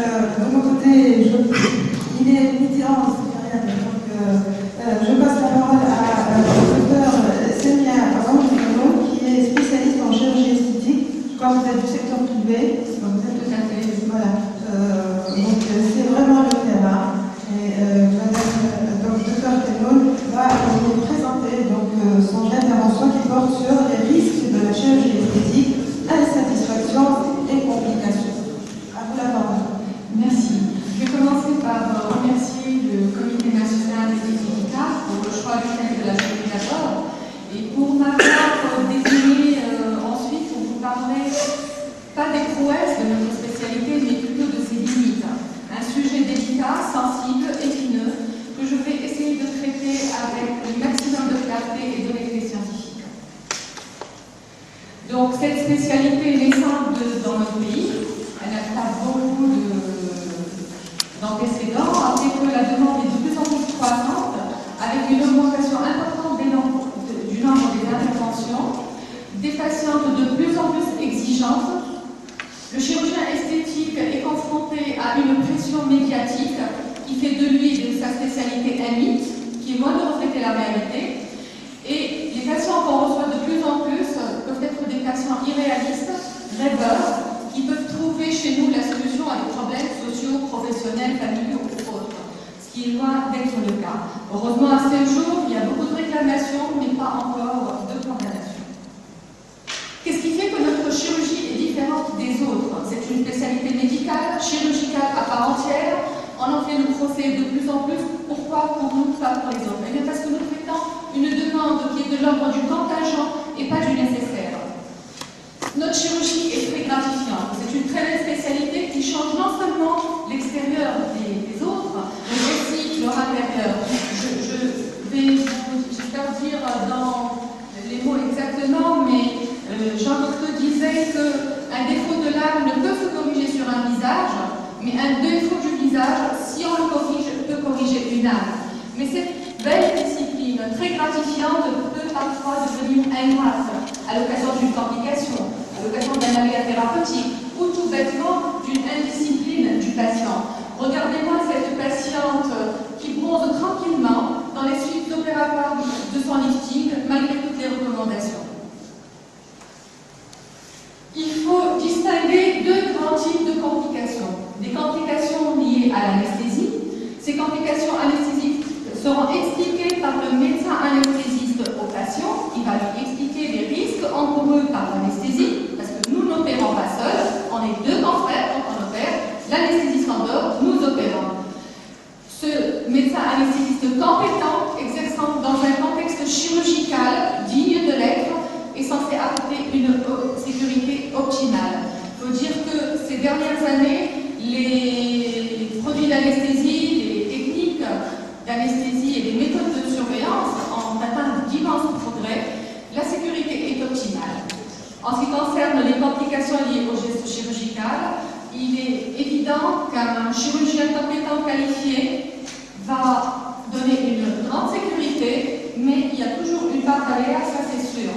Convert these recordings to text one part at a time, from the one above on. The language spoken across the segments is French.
de mon côté, il est midi 11, donc je passe la parole à le docteur Semia Ramon, qui est spécialiste en chirurgie esthétique. Je crois que vous êtes du secteur privé, donc vous êtes tout à fait. Voilà. Donc c'est vraiment le thème. Et Madame donc, docteur Ramon va nous présenter donc, son intervention qui porte sur les risques de la chirurgie esthétique, insatisfaction et complications. À vous la parole. Merci. Je vais commencer par remercier le Comité national des médicales pour le choix du thème de la journée d'abord et pour m'avoir désigné ensuite pour vous parler pas des prouesses de notre spécialité mais plutôt de ses limites. Un sujet délicat, sensible, épineux que je vais essayer de traiter avec le maximum de clarté et d'honnêteté scientifique. Donc cette spécialité naissante dans notre pays, elle n'a pas beaucoup d'antécédents, a fait que la demande est de plus en plus croissante, avec une augmentation importante du nombre des interventions, des patientes de plus en plus exigeantes. Le chirurgien esthétique est confronté à une pression médiatique qui fait de lui et de sa spécialité un mythe, qui est loin de refléter la réalité. Et les patients qu'on reçoit de plus en plus peuvent être des patients irréalistes, rêveurs, qui peuvent trouver chez nous la solution à des problèmes sociaux, professionnels, familiaux ou autres, ce qui est loin d'être le cas. Heureusement, à ce jour, il y a beaucoup de réclamations, mais pas encore de condamnations. Qu'est-ce qui fait que notre chirurgie est différente des autres? C'est une spécialité médicale, chirurgicale à part entière. On en fait le procès de plus en plus. Pourquoi pour nous, pas pour les autres? Eh bien parce que nous traitons une demande qui est de l'ordre du contingent et pas du nécessaire. Notre chirurgie est très gratifiante. C'est une très belle spécialité qui change non seulement l'extérieur des autres, mais aussi leur intérieur. Je vais j'espère dire dans les mots exactement, mais Jean Cocteau disait qu'un défaut de l'âme ne peut se corriger sur un visage, mais un défaut du visage, si on le corrige, peut corriger une âme. Mais cette belle discipline, très gratifiante, peut parfois devenir ingrate à l'occasion d'une complication, à l'occasion d'un aléa thérapeutique, ou tout bêtement d'une indiscipline du patient. Regardez-moi cette patiente qui bronze tranquillement dans les suites opératoires de son lifting, malgré toutes les recommandations. Il faut distinguer deux grands types de complications. Des complications liées à l'anesthésie. Ces complications anesthésiques seront expliquées par le médecin anesthésiste au patient, qui va lui expliquer les risques encourus par l'anesthésie, parce que nous n'opérons pas seuls, on est deux confrères quand on opère, l'anesthésiste s'endort, nous opérons. Ce médecin anesthésiste compétent, exerçant dans un contexte chirurgical digne de l'être, est censé apporter une sécurité optimale. Il faut dire que ces dernières années, les produits d'anesthésie, les techniques d'anesthésie et les méthodes de surveillance ont atteint d'immenses progrès. La sécurité est optimale. En ce qui concerne les complications liées au geste chirurgical, il est évident qu'un chirurgien compétent qualifié va donner une grande sécurité, mais il y a toujours une part d'aléa, ça c'est sûr.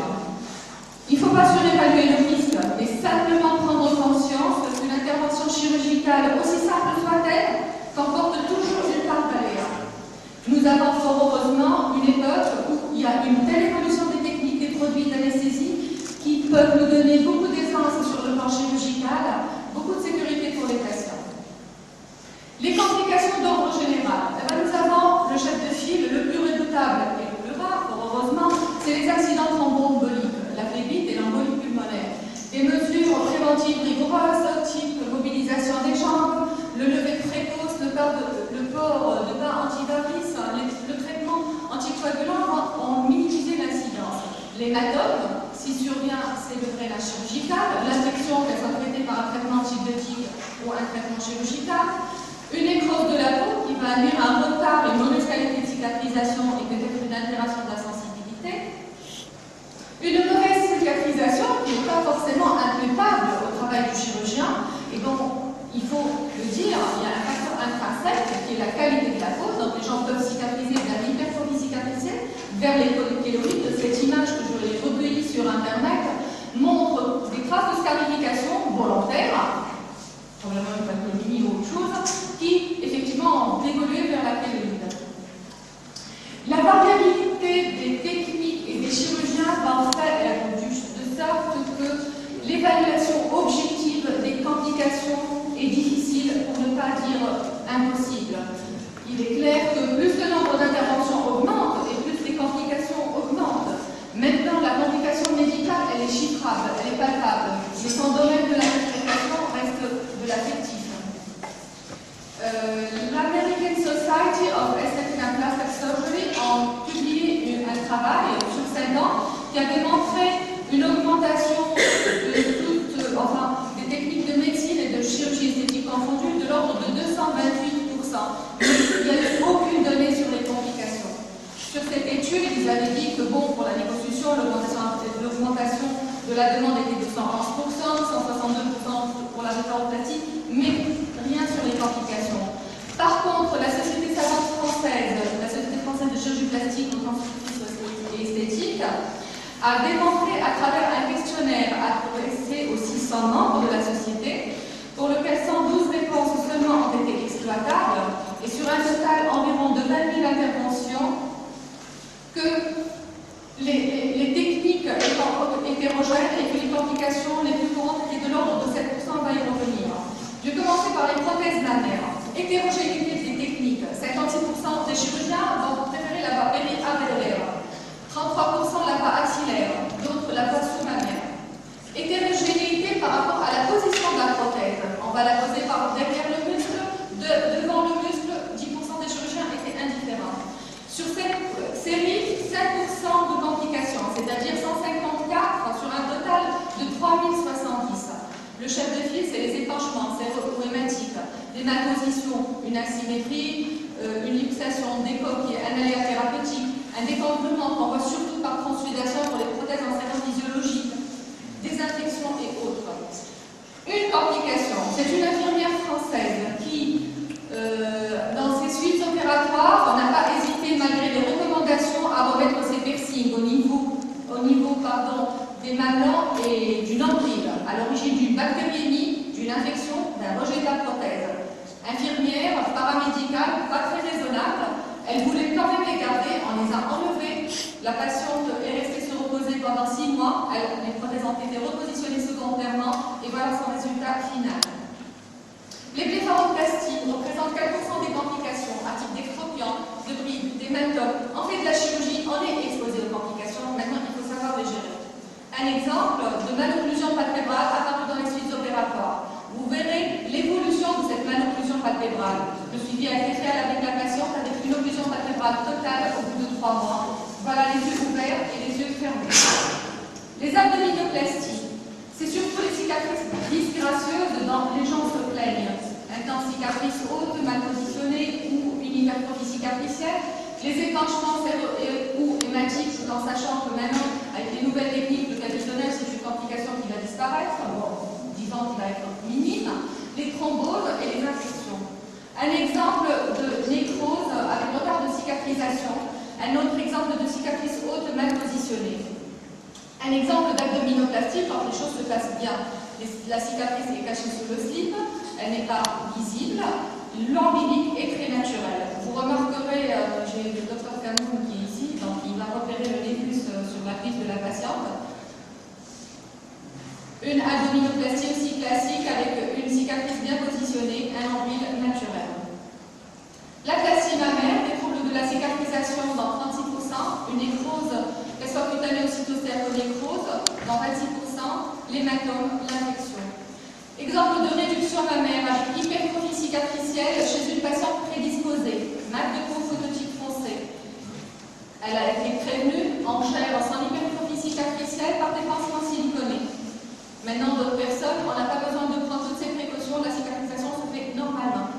Il ne faut pas surévaluer le risque, mais simplement prendre conscience qu'une intervention chirurgicale, aussi simple soit-elle, comporte toujours une part d'aléa. Nous avons fort heureusement une époque où il y a une telle évolution des techniques, des produits d'anesthésie, qui peuvent nous donner beaucoup d'aisance sur le plan chirurgical, beaucoup de sécurité pour les patients. Les complications d'ordre général. Nous avons le chef de file le plus redoutable et le plus rare, heureusement, c'est les accidents thromboemboliques, la phlébite et l'embolie pulmonaire. Des mesures préventives rigoureuses, type mobilisation des jambes, le lever précoce, le port de bain antivirus, le traitement anticoagulant ont minimisé l'incidence. L'hématome, si survient, c'est le drainage chirurgical, l'infection, qu'elle soit traitée par un traitement antibiotique ou un traitement chirurgical, une nécrose de la peau qui va induire un retard, une mauvaise qualité de cicatrisation et peut-être une altération de la sensibilité, une mauvaise cicatrisation qui n'est pas forcément imputable au travail du chirurgien, et donc il faut le dire, il y a un facteur intrinsèque qui est la qualité de la peau, donc les gens peuvent cicatriser vers l'hypertrophie cicatricielle, vers les kéloïdes. Cette image que je l'ai recueillie sur internet montre des traces de scarification volontaire, probablement une pathologie ou autre chose, qui effectivement ont évolué vers la kéloïde. La variabilité des techniques et des chirurgiens va en faire de sorte que l'évaluation objective des complications est difficile, pour ne pas dire impossible. Il est clair que plus le nombre d'interventions augmente et plus les complications augmentent. Maintenant, la complication médicale, elle est chiffrable, elle est palpable. Mais son domaine de l'interprétation reste de l'affectif. L'American Society of Aesthetic and Plastic Surgery a publié un travail sur 5 ans qui a démontré une augmentation de des techniques de médecine et de chirurgie esthétique confondues de l'ordre de 228%. Mais il n'y a eu aucune donnée sur les complications. Sur cette étude, ils avaient dit que bon, pour la liposuction, l'augmentation de la demande était de 111%, 162% pour la rhinoplastie, mais rien sur les complications. Par contre, la Société savante française, la Société française de chirurgie plastique, et esthétique, a démontré à travers un questionnaire adressé aux 600 membres de la société, pour lequel 112 réponses seulement ont été exploitables, et sur un total environ de 20 000 interventions, que les techniques étant hétérogènes et que les complications les plus courantes étaient de l'ordre de 7%, on va y revenir. Je vais commencer par les prothèses mammaires. Hétérogénéité des techniques. 56% des chirurgiens vont préférer la voie péri-avélaire, 33% la voie axillaire, d'autres la voie sous-mammaire. Hétérogénéité par rapport à la position de la prothèse. On va la poser par derrière le muscle, devant le muscle, 10% des chirurgiens étaient indifférents. Sur cette série, 5% de complications, c'est-à-dire 154 sur un total de 3070. Le chef de file, c'est les épanchements, c'est rhéumatiques, des malpositions, une asymétrie, une luxation des coques qui est un aléa thérapeutique, un décongruement qu'on voit surtout par transsudation pour les prothèses en traitement physiologique, des infections et autres. Une complication, c'est une infirmière française qui, dans ses suites opératoires, n'a pas hésité, malgré les recommandations, à remettre ses piercings au niveau des mamelons et du nombril, à l'origine d'une bactériémie, d'une infection, d'un rejet de la prothèse. Infirmière, paramédicale, pas très raisonnable, elle voulait quand même les garder, on les a enlevés. La patiente est restée se reposer pendant 6 mois, les prothèses ont été repositionnées secondairement, et voilà son résultat final. Les blépharoplasties représentent 4% des complications à type d'extropiant, de brides, d'hématomes. On fait de la chirurgie, on est exposé aux complications, maintenant il faut savoir les gérer. Un exemple de malocclusion palpébrale apparue dans les suites opératoires. Vous verrez l'évolution de cette malocclusion palpébrale. Le suivi a été fait avec la patiente avec une occlusion palpébrale totale au bout de 3 mois. Voilà les yeux ouverts et les yeux fermés. Les abdominoplasties, c'est surtout les cicatrices disgracieuses dont les gens se plaignent. Un temps cicatrice haute, mal positionnée ou une hypertrophie cicatricielle. Les épanchements ou hématiques, tout en sachant que maintenant, avec les nouvelles techniques, le capitonnel, c'est une complication qui va disparaître, bon, disons qu'il va être minime. Les thromboses et les infections. Un exemple de nécrose avec retard de cicatrisation. Un autre exemple de cicatrice haute mal positionnée. Un exemple d'abdominoplastie quand les choses se passent bien. La cicatrice est cachée sous le slip, elle n'est pas visible. L'ombilique est très naturel. Vous remarquerez, j'ai le docteur Camoun qui est ici, donc il va repérer le névus sur la prise de la patiente. Une abdominoplastie aussi classique avec une cicatrice bien positionnée, un ombilique naturel. L'aplastie mammaire, des troubles de la cicatrisation dans 36%, une nécrose, qu'elle soit cutanée ou cytostéatonécrose dans 26%, l'hématome, l'infection. Exemple de réduction mammaire avec hypertrophie cicatricielle chez une patiente prédisposée, mat de peau phototype foncé. Elle a été prévenue en chair sans hypertrophie cicatricielle par des pansements siliconés. Maintenant, d'autres personnes, on n'a pas besoin de prendre toutes ces précautions, la cicatrisation se fait normalement.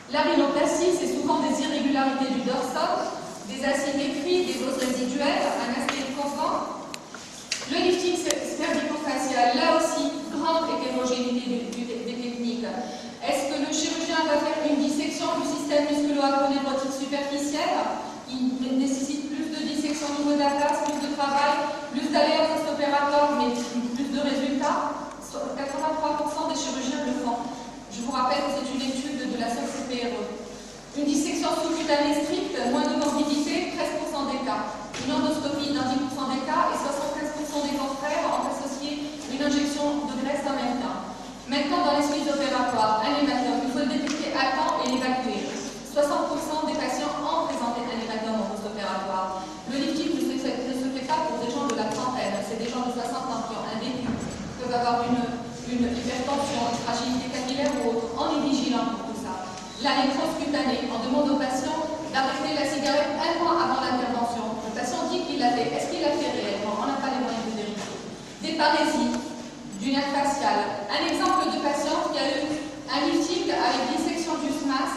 La rhinoplastie, c'est souvent des irrégularités du dorsum, des asymétries, des os résiduelles, un aspect profond. Le lifting cervico-facial, là aussi, grande hétérogénéité des techniques. Est-ce que le chirurgien va faire une dissection du système musculo-acronévrotique superficiel qui nécessite plus de dissection au niveau d'atlas, plus de travail, plus d'aléas post-opératoires, mais plus de résultats? 83% des chirurgiens le font. Je vous rappelle que c'est une étude de la CPRE. Une dissection sous-cutanée stricte, moins de morbidité, 13% des cas. Une endoscopie dans 10% des cas et 75% des confrères ont associé une injection de graisse en même temps. Maintenant, dans les suites opératoires, un hématome, il faut le détecter à temps et l'évacuer. 60% des patients ont présenté un hématome en post-opératoire. Le lifting ne se fait pas pour des gens de la trentaine, c'est des gens de 60 ans qui ont un vécu, qui peuvent avoir une hypertension, une fragilité capillaire ou autre. On est vigilant pour tout ça. La nécrose cutanée, on demande aux patients d'arrêter la cigarette un mois avant l'intervention. Le patient dit qu'il l'a fait. Est-ce qu'il l'a fait réellement? On n'a pas les moyens de vérifier. Des parésies, du nerf facial. Un exemple de patient qui a eu un lifting avec dissection du SMAS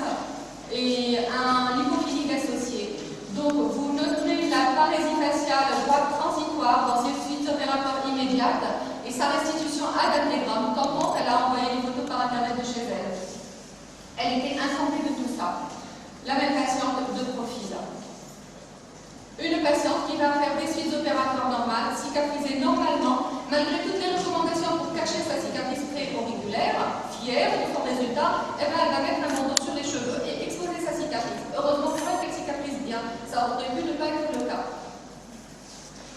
et un lipophilie associé. Donc, vous noterez la parésie faciale droite transitoire dans ses suites opératoires immédiates et sa restitution ad intégram, quand elle a envoyé les photos par internet de chez elle. Elle était informée de tout ça. La même patiente de profil. Une patiente qui va faire des suites opératoires normales, cicatriser normalement, malgré toutes les recommandations pour cacher sa cicatrice pré-auriculaire, fière de son résultat, elle va mettre un bandeau sur les cheveux et exposer sa cicatrice. Heureusement pour elle qu'elle cicatrise bien, ça aurait pu ne pas être le cas.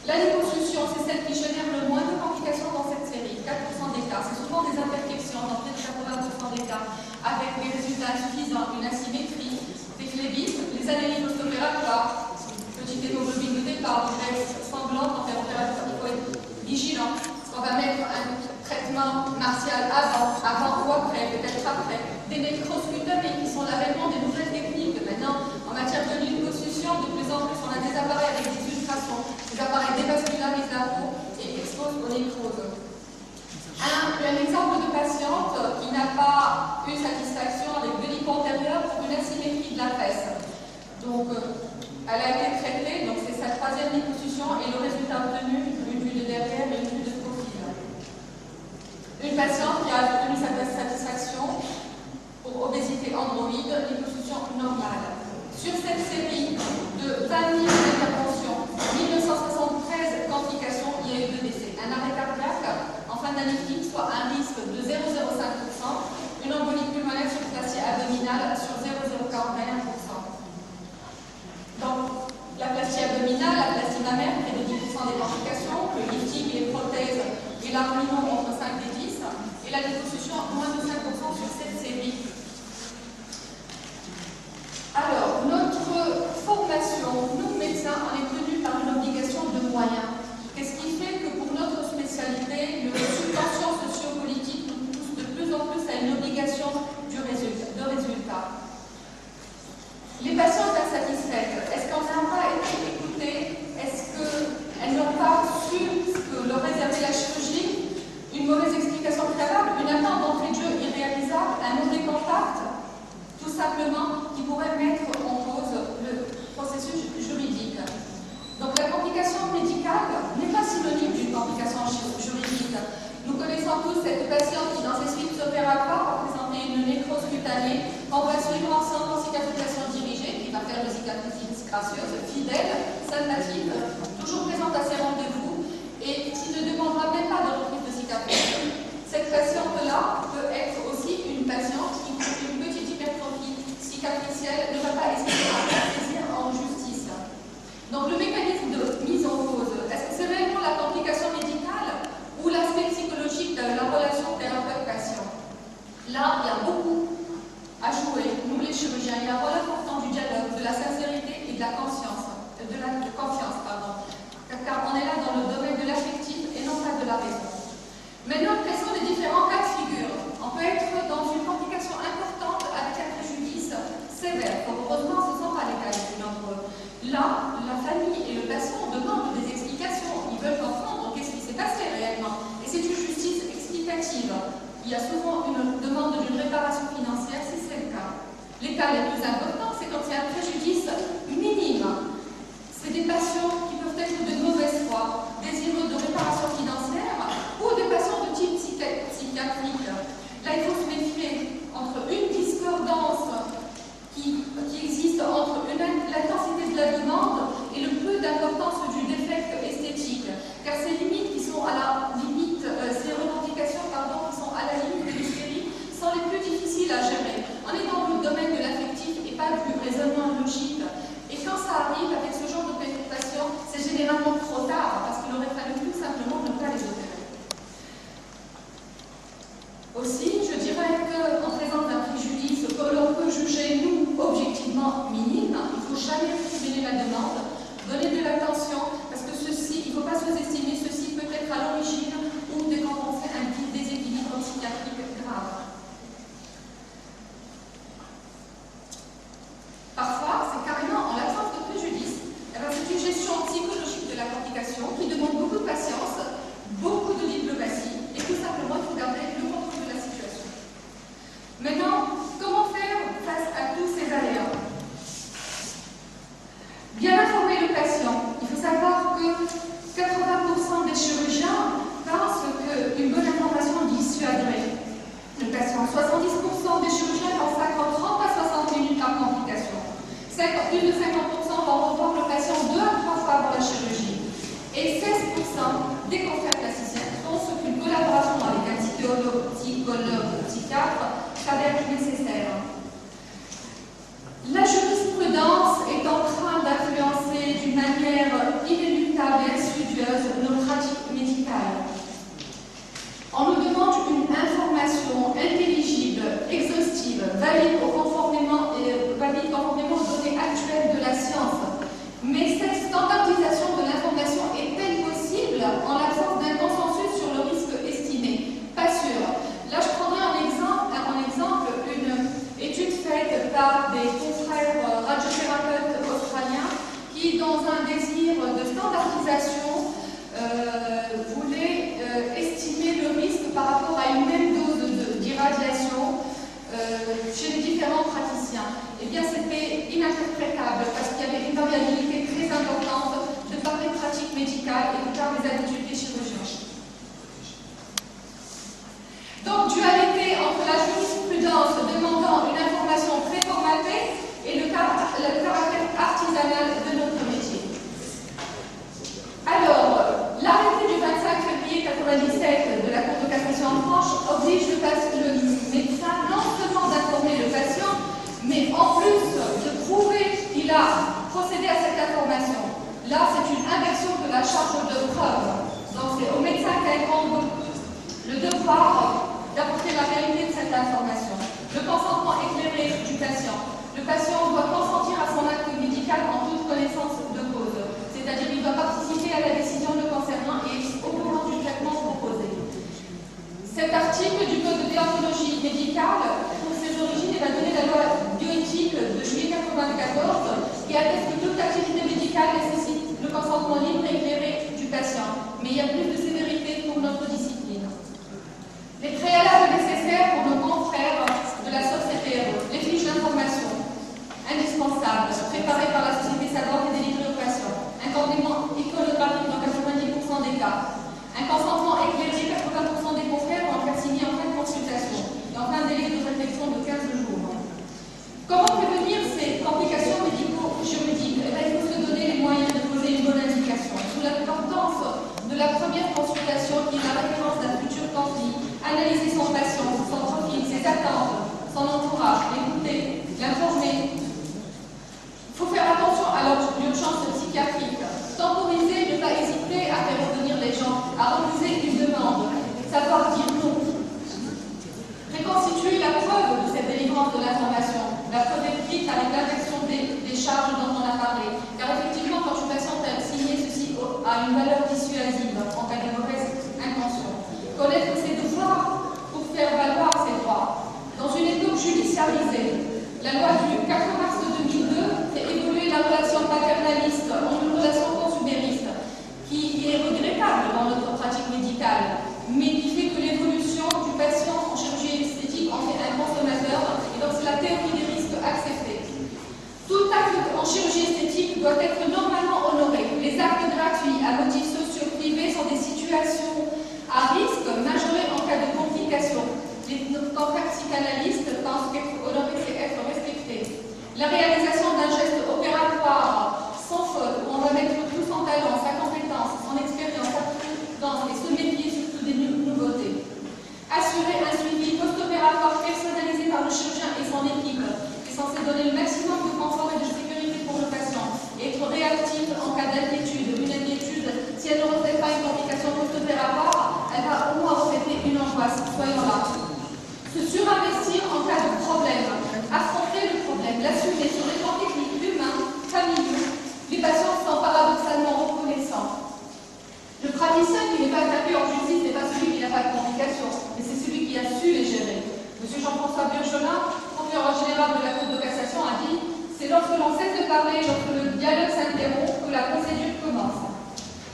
La liposuction, c'est celle qui génère le moins de complications dans cette série, 4% des cas. C'est souvent des imperfections, dans près de 80% des cas, avec des résultats insuffisants, une asymétrie, des phlébites, les anémies post-opératoires, petite hémoglobine de départ, une graisse sanglante en opératoire. Il faut être vigilant. On va mettre un traitement martial avant ou après, peut-être après. Des nécroses cutanées qui sont l'avènement des nouvelles techniques. Maintenant, en matière de liposuction, de plus en plus, on a des appareils avec des ultrasons. Des appareils dévascularisent la peau et exposent aux nécroses. Un exemple de patiente qui n'a pas eu satisfaction avec de lipo antérieure pour une asymétrie de la fesse. Donc, elle a été traitée, donc c'est sa troisième liposuction et le résultat obtenu, une vue de derrière et une vue de profil. Une patiente qui a obtenu sa satisfaction pour obésité androïde, liposuction normale. Sur cette série de 20 000 interventions, 1973 complications, il y a eu 2 décès. Un arrêt cardiaque en fin d'un lifting, soit un risque de 0,05%, une embolie pulmonaire surplaciée abdominale sur 0,41%. Donc, la plastie abdominale, la plastie mammaire, près de 10% des complications, le lifting et les prothèses et l'armino entre 5 et 10, et la liposuction moins de 5% sur cette série. Alors, notre formation, nous médecins, on est tenus par une obligation de moyens. Qu'est-ce qui fait que pour notre spécialité, le subvention sociopolitique nous pousse de plus en plus à une obligation de résultat. Les patientes insatisfaites, est-ce qu'on n'a pas été écoutées? Est-ce qu'elles n'ont pas su ce que leur réservait la chirurgie? Une mauvaise explication préalable, une attente d'entrée de jeu irréalisable, un mauvais contact, tout simplement, qui pourrait mettre en cause le processus juridique. Donc la complication médicale n'est pas synonyme d'une complication juridique. Nous connaissons tous cette patiente qui, dans ses suites opératoires, a présenté une nécrose cutanée, on va suivre ensemble en cicatrisation dirigée, qui va faire une cicatrice gracieuse, fidèle, salvative, toujours présente à ses rendez-vous, et qui ne demandera même pas de reprise de cicatrice. Cette patiente-là peut être aussi une patiente qui, pour une petite hypertrophie cicatricielle, ne va pas essayer de la saisir en justice. Donc le mécanisme de mise en cause, est-ce que c'est réellement la complication médicale ou l'aspect psychologique de la relation thérapeute-patient? Là, il y a beaucoup à jouer. Nous, les chirurgiens, il y a un rôle important du dialogue, de la sincérité et de la confiance, car on est là dans le domaine de l'affectif et non pas de la raison. Maintenant, quels sont les différents cas de figure? On peut être dans une complication Mais cette standardisation de l'information est-elle possible en l'absence d'un consensus sur le risque estimé? Pas sûr. Là, je prendrai en exemple une étude faite par des confrères radiothérapeutes australiens qui, dans un désir de standardisation, voulaient estimer le risque par rapport à une même dose d'irradiation chez les différents praticiens. Eh bien, c'était ininterprétable parce qu'il y avait une variabilité très importante de par les pratiques médicales et de par les habitudes des chirurgiens. Donc, dualité entre la jurisprudence demandant une information très formatée et le caractère artisanal de notre métier. Alors, l'arrêté du 25 février 1997 de la Cour de cassation en France oblige le médecin non seulement d'informer le patient, mais en plus de prouver qu'il a procédé à cette information. Là, c'est une inversion de la charge de preuve. Donc, c'est au médecin qu'incombe le devoir d'apporter la réalité de cette information. Le consentement éclairé du patient. Le patient doit consentir à son acte médical en toute connaissance de cause. C'est-à-dire qu'il doit participer à la décision le concernant et au courant du traitement proposé. Cet article du Code de déontologie médicale, pour ses origines, va donner la loi bioéthique de juillet 1994 qui atteste que toute activité médicale nécessite le consentement libre et éclairé du patient. Mais il y a plus de sévérité pour notre discipline. Les préalables nécessaires pour nos confrères de la société, les fiches d'information indispensables, préparées par la société savoir et délivrées aux patients, un complément iconographique dans 90% des cas, un consentement éclairé 80% des confrères ont un signé en fin de consultation et en fin de délai de réflexion de 15 jours. Comment prévenir ces complications médico-juridiques? Il faut se donner les moyens de poser une bonne indication. Sous l'importance de la première consultation qui est la référence d'un futur conflit, analyser son patient, son profil, ses attentes, son entourage, l'écouter, l'informer. Il faut faire attention à l'urgence psychiatrique, temporiser, ne pas hésiter à faire revenir les gens, à refuser une demande, savoir dire non. Reconstituer la preuve de cette délivrance de l'information, la preuve écrite avec l'inversion des charges dont on a parlé. Car effectivement, quand une patiente a signé ceci a une valeur dissuasive en cas de mauvaise intention. Connaître ses devoirs pour faire valoir ses droits. Dans une époque judiciarisée, la loi du 4 mars 2002 fait évoluer la relation paternaliste en une relation consumériste qui est regrettable dans notre pratique médicale, mais qui fait que l'évolution du patient en chirurgie esthétique en fait un consommateur, et donc c'est la théorie des risques acceptée. Tout acte en chirurgie esthétique doit être normalement honoré. Les actes gratuits à motifs sociaux privés sont des situations à risque majoré en cas de complications. Les confrères psychanalystes pensent qu'être honoré, c'est être respecté. La réalisation d'un geste opératoire sans faute, où on va mettre tout son talent, sa compétence, son expérience, sa prudence et se méfier surtout des nouveautés. Assurer un suivi post-opératoire personnalisé par le chirurgien et son équipe, qui est censé donner le maximum de confort et de sécurité pour le patient, et être réactif en cas d'inquiétude. Une inquiétude, si elle ne reflète pas une complication post-opératoire, elle va au moins refléter une angoisse. Soyons là. Se surinvestir en cas de problème, affronter le problème, l'assumer sur les plans techniques, humains, familiaux. Les patients sont paradoxalement reconnaissants. Le praticien qui n'est pas tapé en justice n'est pas celui qui n'a pas de complications, mais c'est celui qui a su les gérer. M. Jean-François Burgelin, procureur général de la Cour de cassation, a dit « C'est lorsque l'on cesse de parler, lorsque le dialogue s'interrompt, que la procédure commence. »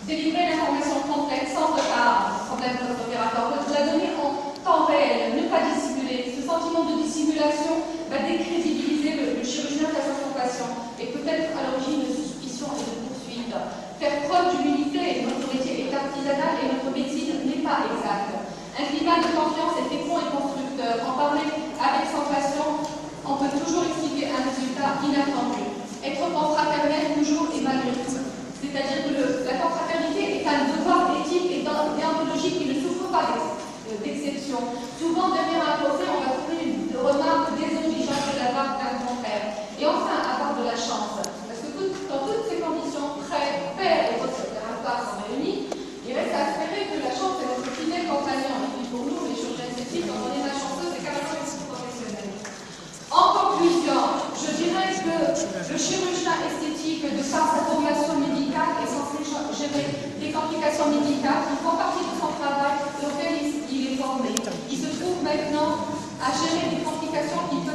Délivrer l'information complète sans retard, problème post-opératoire, la donner en temps réel, ne pas dissimuler. Ce sentiment de dissimulation va décrédibiliser le chirurgien face à son patient et peut-être à l'origine de suspicion et de poursuite. Faire preuve d'humilité, notre métier est artisanal et notre médecine n'est pas exacte. Un climat de confiance est fécond et constructeur. En parler avec son patient, on peut toujours expliquer un résultat inattendu. Être confraternel toujours et malgré tout. C'est-à-dire que la confraternité est un devoir éthique et déontologique qui ne souffre pas d'exception. Souvent, derrière un procès, on va trouver une remarque Le chirurgien esthétique, de par sa formation médicale, est censé gérer des complications médicales qui font partie de son travail et auxquelles il est formé. Il se trouve maintenant à gérer des complications qui